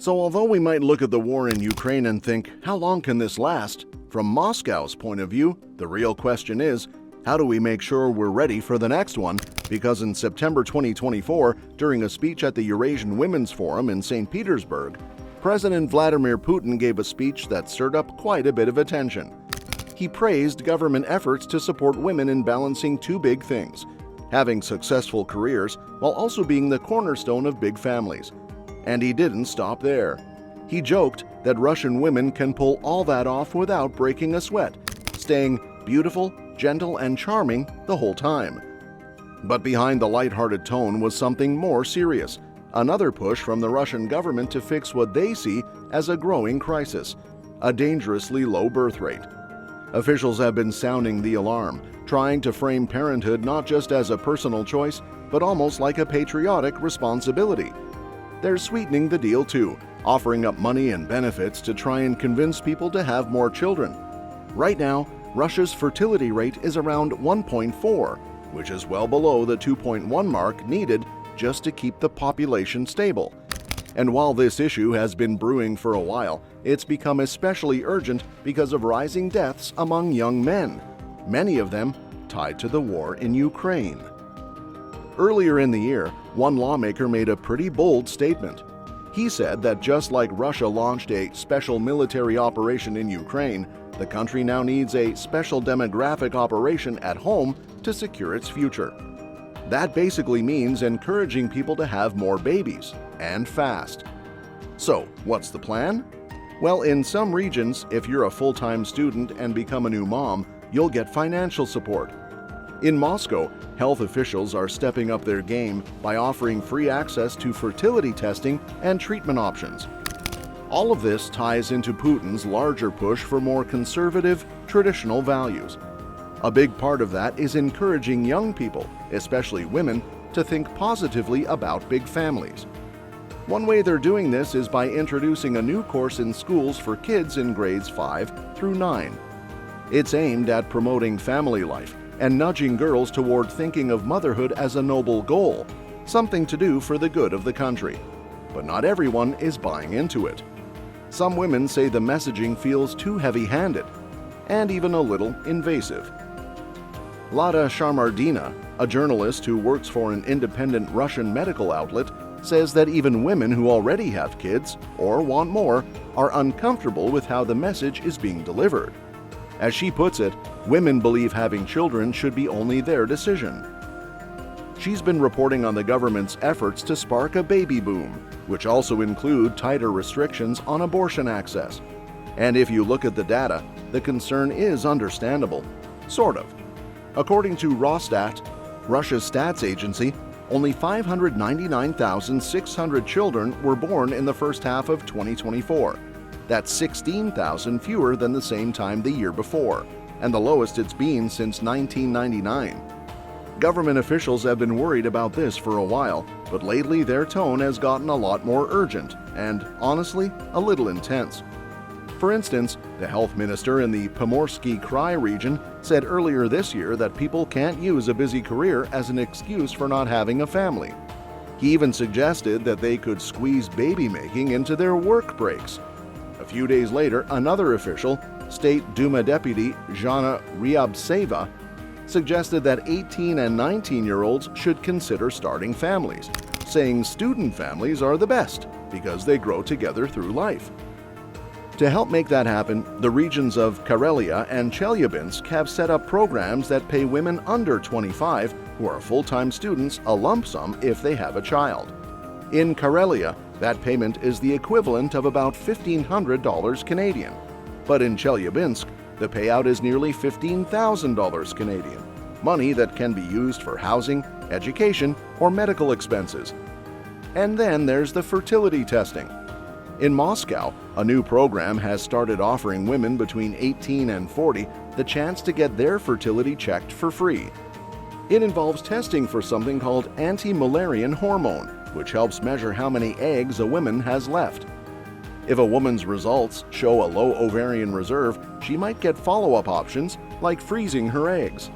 So although we might look at the war in Ukraine and think, how long can this last? From Moscow's point of view, the real question is, how do we make sure we're ready for the next one? Because in September 2024, during a speech at the Eurasian Women's Forum in St. Petersburg, President Vladimir Putin gave a speech that stirred up quite a bit of attention. He praised government efforts to support women in balancing two big things: having successful careers while also being the cornerstone of big families. And he didn't stop there. He joked that Russian women can pull all that off without breaking a sweat, staying beautiful, gentle, and charming the whole time. But behind the lighthearted tone was something more serious, another push from the Russian government to fix what they see as a growing crisis: a dangerously low birth rate. Officials have been sounding the alarm, trying to frame parenthood not just as a personal choice, but almost like a patriotic responsibility. They're sweetening the deal too, offering up money and benefits to try and convince people to have more children. Right now, Russia's fertility rate is around 1.4, which is well below the 2.1 mark needed just to keep the population stable. And while this issue has been brewing for a while, it's become especially urgent because of rising deaths among young men, many of them tied to the war in Ukraine. Earlier in the year, one lawmaker made a pretty bold statement. He said that just like Russia launched a special military operation in Ukraine, the country now needs a special demographic operation at home to secure its future. That basically means encouraging people to have more babies, and fast. So, what's the plan? Well, in some regions, if you're a full-time student and become a new mom, you'll get financial support. In Moscow, health officials are stepping up their game by offering free access to fertility testing and treatment options. All of this ties into Putin's larger push for more conservative, traditional values. A big part of that is encouraging young people, especially women, to think positively about big families. One way they're doing this is by introducing a new course in schools for kids in grades 5 through 9. It's aimed at promoting family life and nudging girls toward thinking of motherhood as a noble goal, something to do for the good of the country. But not everyone is buying into it. Some women say the messaging feels too heavy-handed and even a little invasive. Lada Sharmardina, a journalist who works for an independent Russian medical outlet, says that even women who already have kids or want more are uncomfortable with how the message is being delivered. As she puts it, women believe having children should be only their decision. She's been reporting on the government's efforts to spark a baby boom, which also include tighter restrictions on abortion access. And if you look at the data, the concern is understandable. Sort of. According to Rosstat, Russia's stats agency, only 599,600 children were born in the first half of 2024. That's 16,000 fewer than the same time the year before, and the lowest it's been since 1999. Government officials have been worried about this for a while, but lately their tone has gotten a lot more urgent and, honestly, a little intense. For instance, the health minister in the Pomorsky Krai region said earlier this year that people can't use a busy career as an excuse for not having a family. He even suggested that they could squeeze baby making into their work breaks. A few days later, another official, State Duma Deputy Zhana Ryabtseva, suggested that 18 and 19-year-olds should consider starting families, saying student families are the best because they grow together through life. To help make that happen, the regions of Karelia and Chelyabinsk have set up programs that pay women under 25 who are full-time students a lump sum if they have a child. In Karelia, that payment is the equivalent of about $1,500 Canadian. But in Chelyabinsk, the payout is nearly $15,000 Canadian, money that can be used for housing, education, or medical expenses. And then there's the fertility testing. In Moscow, a new program has started offering women between 18 and 40 the chance to get their fertility checked for free. It involves testing for something called anti-Müllerian hormone, which helps measure how many eggs a woman has left. If a woman's results show a low ovarian reserve, she might get follow-up options like freezing her eggs.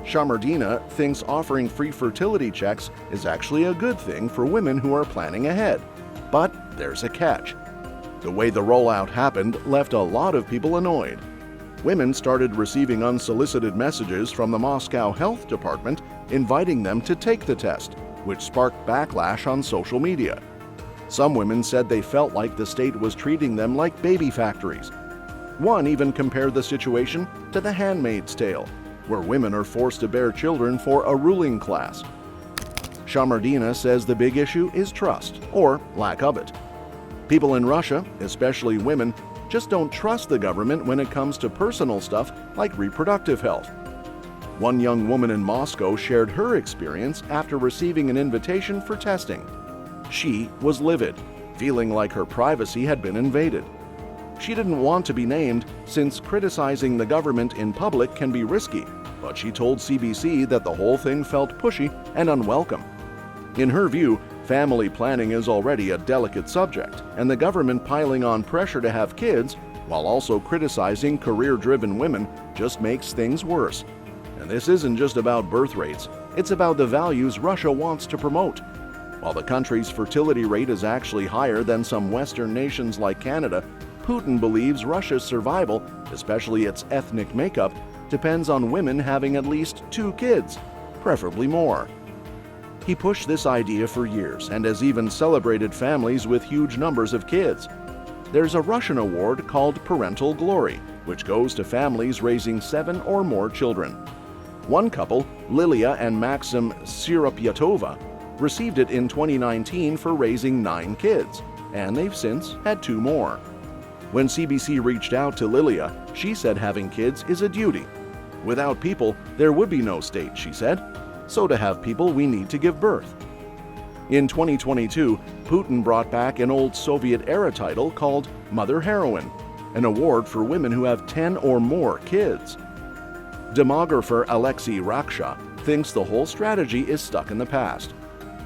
Shamardina thinks offering free fertility checks is actually a good thing for women who are planning ahead, but there's a catch. The way the rollout happened left a lot of people annoyed. Women started receiving unsolicited messages from the Moscow Health Department inviting them to take the test, which sparked backlash on social media. Some women said they felt like the state was treating them like baby factories. One even compared the situation to The Handmaid's Tale, where women are forced to bear children for a ruling class. Shamardina says the big issue is trust, or lack of it. People in Russia, especially women, just don't trust the government when it comes to personal stuff like reproductive health. One young woman in Moscow shared her experience after receiving an invitation for testing. She was livid, feeling like her privacy had been invaded. She didn't want to be named since criticizing the government in public can be risky, but she told CBC that the whole thing felt pushy and unwelcome. In her view, family planning is already a delicate subject, and the government piling on pressure to have kids while also criticizing career-driven women just makes things worse. And this isn't just about birth rates, it's about the values Russia wants to promote. While the country's fertility rate is actually higher than some Western nations like Canada, Putin believes Russia's survival, especially its ethnic makeup, depends on women having at least 2 kids, preferably more. He pushed this idea for years and has even celebrated families with huge numbers of kids. There's a Russian award called Parental Glory, which goes to families raising 7 or more children. One couple, Lilia and Maxim Sirapyatova, received it in 2019 for raising 9 kids, and they've since had 2 more. When CBC reached out to Lilia, she said having kids is a duty. Without people, there would be no state, she said. So to have people, we need to give birth. In 2022, Putin brought back an old Soviet-era title called Mother Heroine, an award for women who have 10 or more kids. Demographer Alexei Raksha thinks the whole strategy is stuck in the past.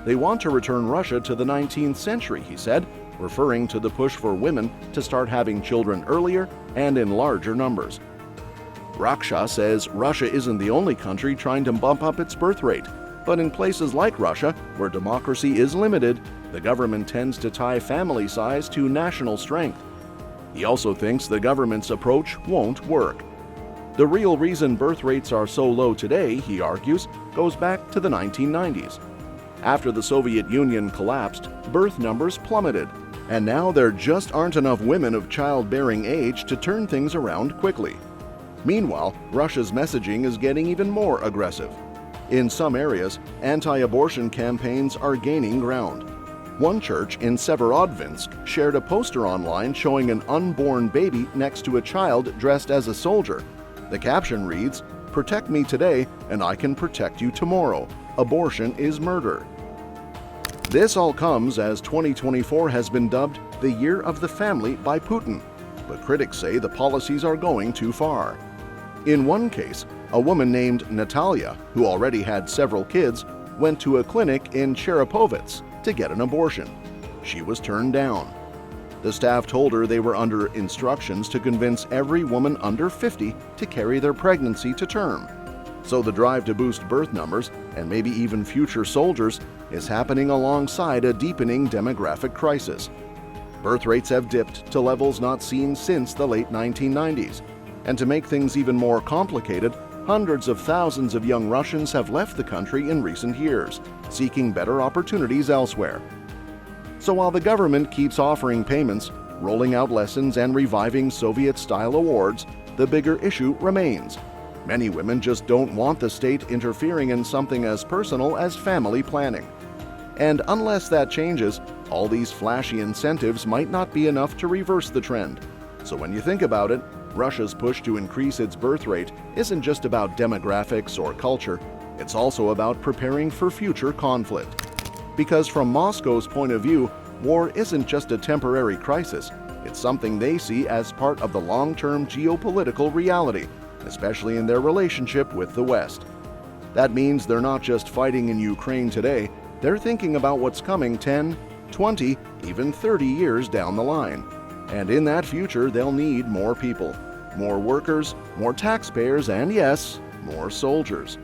They want to return Russia to the 19th century, he said, referring to the push for women to start having children earlier and in larger numbers. Raksha says Russia isn't the only country trying to bump up its birth rate, but in places like Russia, where democracy is limited, the government tends to tie family size to national strength. He also thinks the government's approach won't work. The real reason birth rates are so low today, he argues, goes back to the 1990s. After the Soviet Union collapsed, birth numbers plummeted, and now there just aren't enough women of childbearing age to turn things around quickly. Meanwhile, Russia's messaging is getting even more aggressive. In some areas, anti-abortion campaigns are gaining ground. One church in Severodvinsk shared a poster online showing an unborn baby next to a child dressed as a soldier. The caption reads, "Protect me today, and I can protect you tomorrow. Abortion is murder." This all comes as 2024 has been dubbed the Year of the Family by Putin, but critics say the policies are going too far. In one case, a woman named Natalia, who already had several kids, went to a clinic in Cherepovets to get an abortion. She was turned down. The staff told her they were under instructions to convince every woman under 50 to carry their pregnancy to term. So the drive to boost birth numbers, and maybe even future soldiers, is happening alongside a deepening demographic crisis. Birth rates have dipped to levels not seen since the late 1990s. And to make things even more complicated, hundreds of thousands of young Russians have left the country in recent years, seeking better opportunities elsewhere. So while the government keeps offering payments, rolling out lessons, and reviving Soviet-style awards, the bigger issue remains. Many women just don't want the state interfering in something as personal as family planning. And unless that changes, all these flashy incentives might not be enough to reverse the trend. So when you think about it, Russia's push to increase its birth rate isn't just about demographics or culture, it's also about preparing for future conflict. Because from Moscow's point of view, war isn't just a temporary crisis, it's something they see as part of the long-term geopolitical reality, especially in their relationship with the West. That means they're not just fighting in Ukraine today, they're thinking about what's coming 10, 20, even 30 years down the line. And in that future, they'll need more people, more workers, more taxpayers, and yes, more soldiers.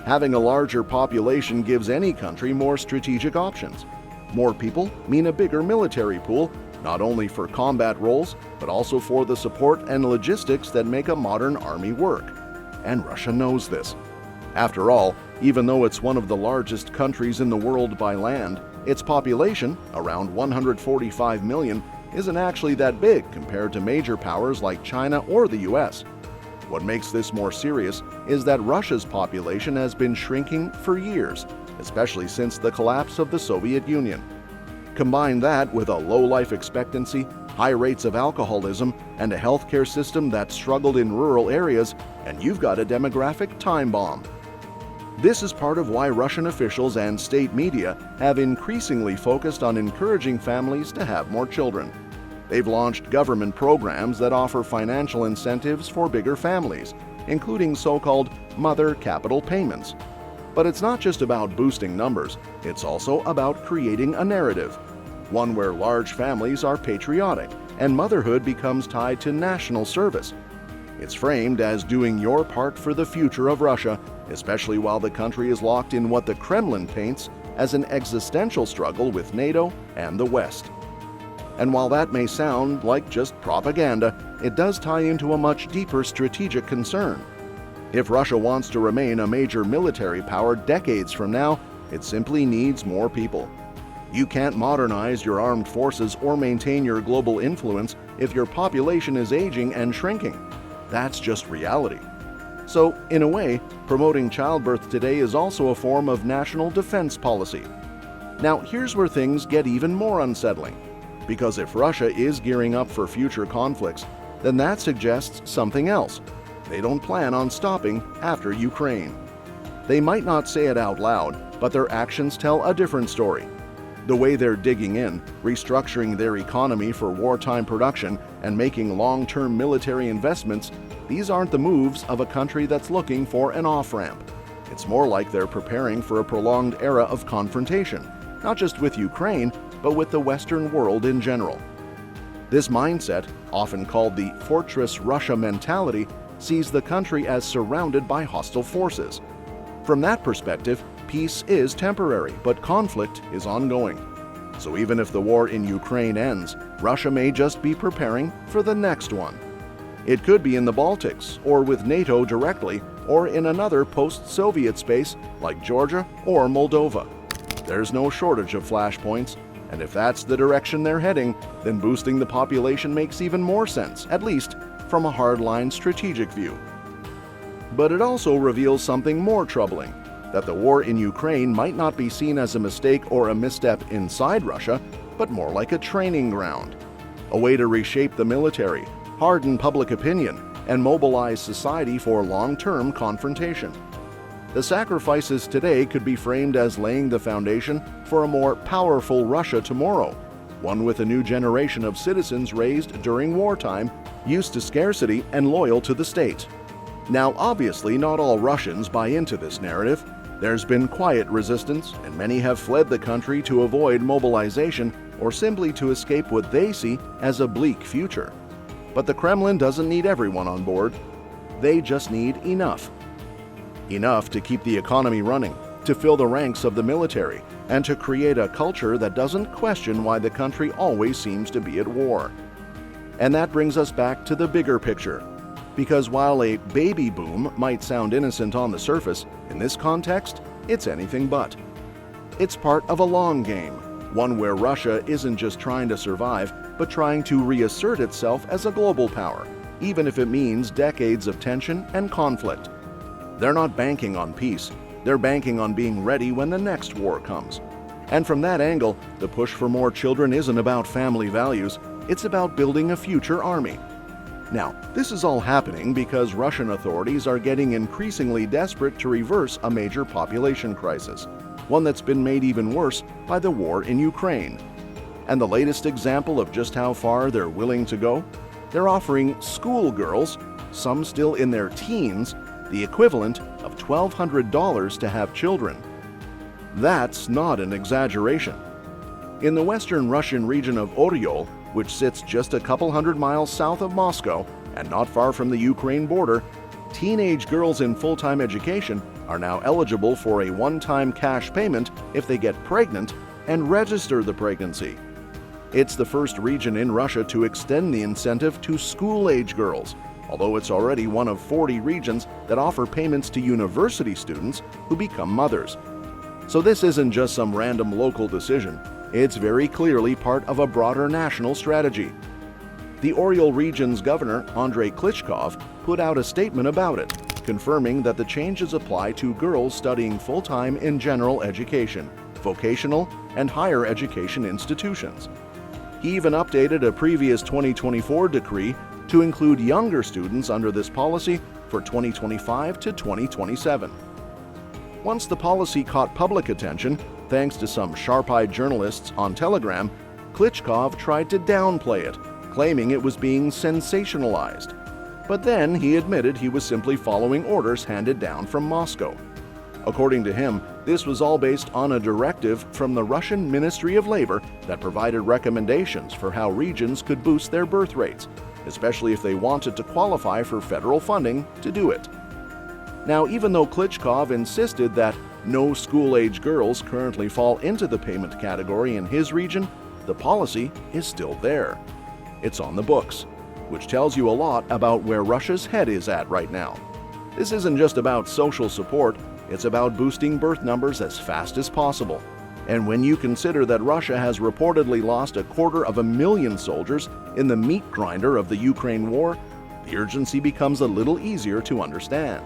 Having a larger population gives any country more strategic options. More people mean a bigger military pool, not only for combat roles, but also for the support and logistics that make a modern army work. And Russia knows this. After all, even though it's one of the largest countries in the world by land, its population, around 145 million, isn't actually that big compared to major powers like China or the US. What makes this more serious is that Russia's population has been shrinking for years, especially since the collapse of the Soviet Union. Combine that with a low life expectancy, high rates of alcoholism, and a healthcare system that struggled in rural areas, and you've got a demographic time bomb. This is part of why Russian officials and state media have increasingly focused on encouraging families to have more children. They've launched government programs that offer financial incentives for bigger families, including so-called mother capital payments. But it's not just about boosting numbers, it's also about creating a narrative, one where large families are patriotic and motherhood becomes tied to national service. It's framed as doing your part for the future of Russia, especially while the country is locked in what the Kremlin paints as an existential struggle with NATO and the West. And while that may sound like just propaganda, it does tie into a much deeper strategic concern. If Russia wants to remain a major military power decades from now, it simply needs more people. You can't modernize your armed forces or maintain your global influence if your population is aging and shrinking. That's just reality. So, in a way, promoting childbirth today is also a form of national defense policy. Now, here's where things get even more unsettling. Because if Russia is gearing up for future conflicts, then that suggests something else. They don't plan on stopping after Ukraine. They might not say it out loud, but their actions tell a different story. The way they're digging in, restructuring their economy for wartime production, and making long-term military investments, these aren't the moves of a country that's looking for an off-ramp. It's more like they're preparing for a prolonged era of confrontation, not just with Ukraine, but with the Western world in general. This mindset, often called the Fortress Russia mentality, sees the country as surrounded by hostile forces. From that perspective, peace is temporary, but conflict is ongoing. So even if the war in Ukraine ends, Russia may just be preparing for the next one. It could be in the Baltics, or with NATO directly, or in another post-Soviet space like Georgia or Moldova. There's no shortage of flashpoints, and if that's the direction they're heading, then boosting the population makes even more sense, at least from a hardline strategic view. But it also reveals something more troubling, that the war in Ukraine might not be seen as a mistake or a misstep inside Russia, but more like a training ground, a way to reshape the military, harden public opinion, and mobilize society for long-term confrontation. The sacrifices today could be framed as laying the foundation for a more powerful Russia tomorrow, one with a new generation of citizens raised during wartime, used to scarcity and loyal to the state. Now, obviously, not all Russians buy into this narrative. There's been quiet resistance, and many have fled the country to avoid mobilization or simply to escape what they see as a bleak future. But the Kremlin doesn't need everyone on board. They just need enough. Enough to keep the economy running, to fill the ranks of the military, and to create a culture that doesn't question why the country always seems to be at war. And that brings us back to the bigger picture. Because while a baby boom might sound innocent on the surface, in this context, it's anything but. It's part of a long game, one where Russia isn't just trying to survive, but trying to reassert itself as a global power, even if it means decades of tension and conflict. They're not banking on peace, they're banking on being ready when the next war comes. And from that angle, the push for more children isn't about family values, it's about building a future army. Now, this is all happening because Russian authorities are getting increasingly desperate to reverse a major population crisis, one that's been made even worse by the war in Ukraine. And the latest example of just how far they're willing to go? They're offering schoolgirls, some still in their teens, the equivalent of $1,200 to have children. That's not an exaggeration. In the western Russian region of Oryol, which sits just a couple hundred miles south of Moscow and not far from the Ukraine border, teenage girls in full-time education are now eligible for a one-time cash payment if they get pregnant and register the pregnancy. It's the first region in Russia to extend the incentive to school-age girls, although it's already one of 40 regions that offer payments to university students who become mothers. So this isn't just some random local decision. It's very clearly part of a broader national strategy. The Oriol region's governor, Andrei Klitschkov, put out a statement about it, confirming that the changes apply to girls studying full-time in general education, vocational, and higher education institutions. He even updated a previous 2024 decree to include younger students under this policy for 2025 to 2027. Once the policy caught public attention, thanks to some sharp-eyed journalists on Telegram, Klitschkov tried to downplay it, claiming it was being sensationalized. But then he admitted he was simply following orders handed down from Moscow. According to him, this was all based on a directive from the Russian Ministry of Labor that provided recommendations for how regions could boost their birth rates, especially if they wanted to qualify for federal funding to do it. Now, even though Klitschkov insisted that no school-age girls currently fall into the payment category in his region, the policy is still there. It's on the books, which tells you a lot about where Russia's head is at right now. This isn't just about social support, it's about boosting birth numbers as fast as possible. And when you consider that Russia has reportedly lost 250,000 soldiers in the meat grinder of the Ukraine war, the urgency becomes a little easier to understand.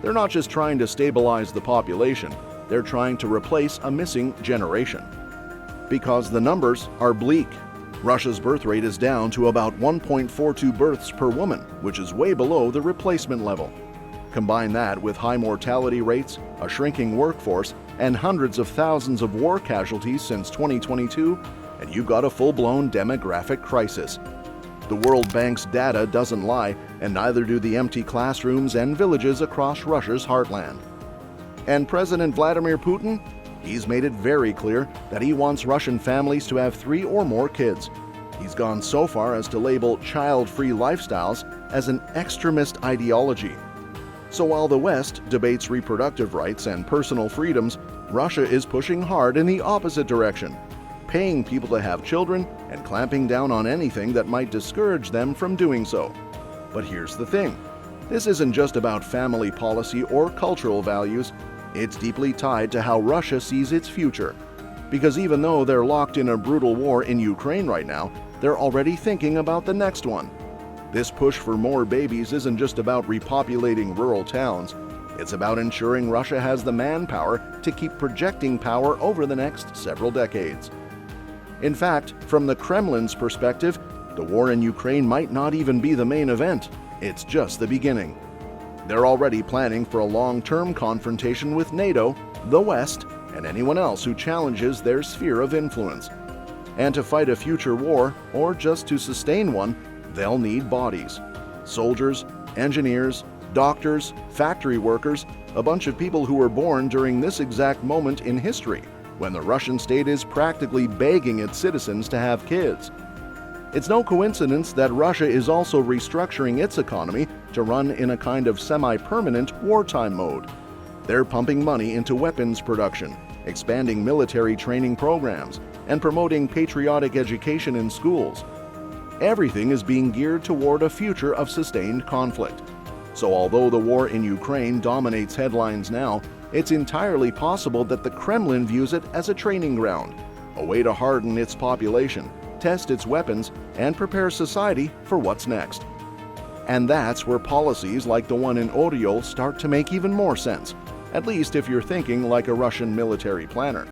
They're not just trying to stabilize the population, they're trying to replace a missing generation. Because the numbers are bleak. Russia's birth rate is down to about 1.42 births per woman, which is way below the replacement level. Combine that with high mortality rates, a shrinking workforce, and hundreds of thousands of war casualties since 2022, and you've got a full-blown demographic crisis. The World Bank's data doesn't lie, and neither do the empty classrooms and villages across Russia's heartland. And President Vladimir Putin? He's made it very clear that he wants Russian families to have 3 or more kids. He's gone so far as to label child-free lifestyles as an extremist ideology. So while the West debates reproductive rights and personal freedoms, Russia is pushing hard in the opposite direction, paying people to have children and clamping down on anything that might discourage them from doing so. But here's the thing. This isn't just about family policy or cultural values. It's deeply tied to how Russia sees its future. Because even though they're locked in a brutal war in Ukraine right now, they're already thinking about the next one. This push for more babies isn't just about repopulating rural towns. It's about ensuring Russia has the manpower to keep projecting power over the next several decades. In fact, from the Kremlin's perspective, the war in Ukraine might not even be the main event. It's just the beginning. They're already planning for a long-term confrontation with NATO, the West, and anyone else who challenges their sphere of influence. And to fight a future war, or just to sustain one, they'll need bodies. Soldiers, engineers, doctors, factory workers, a bunch of people who were born during this exact moment in history, when the Russian state is practically begging its citizens to have kids. It's no coincidence that Russia is also restructuring its economy to run in a kind of semi-permanent wartime mode. They're pumping money into weapons production, expanding military training programs, and promoting patriotic education in schools. Everything is being geared toward a future of sustained conflict. So although the war in Ukraine dominates headlines now, it's entirely possible that the Kremlin views it as a training ground, a way to harden its population, test its weapons, and prepare society for what's next. And that's where policies like the one in Oriol start to make even more sense, at least if you're thinking like a Russian military planner.